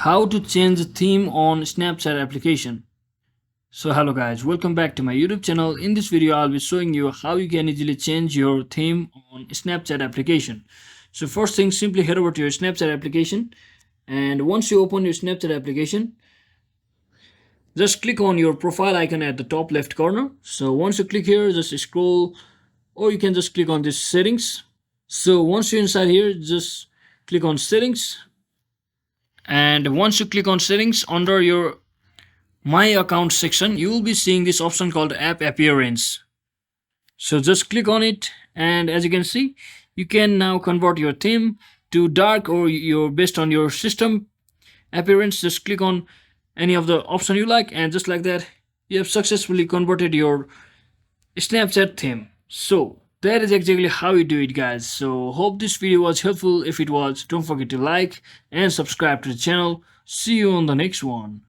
How to change the theme on Snapchat application. So hello guys, welcome back to my YouTube channel. In this video I'll be showing you how you can easily change your theme on Snapchat application. So first thing, simply head over to your Snapchat application, and once you open your Snapchat application, just click on your profile icon at the top left corner. So once you click here, just scroll, or you can just click on this settings. So once you're inside here, just click on settings, and once you click on settings, under your my account section you will be seeing this option called app appearance. So just click on it, and as you can see, you can now convert your theme to dark or your based on your system appearance. Just click on any of the option you like, and just like that you have successfully converted your Snapchat theme. So that is exactly how you do it, guys. So hope this video was helpful. If it was, don't forget to like and subscribe to the channel. See you on the next one.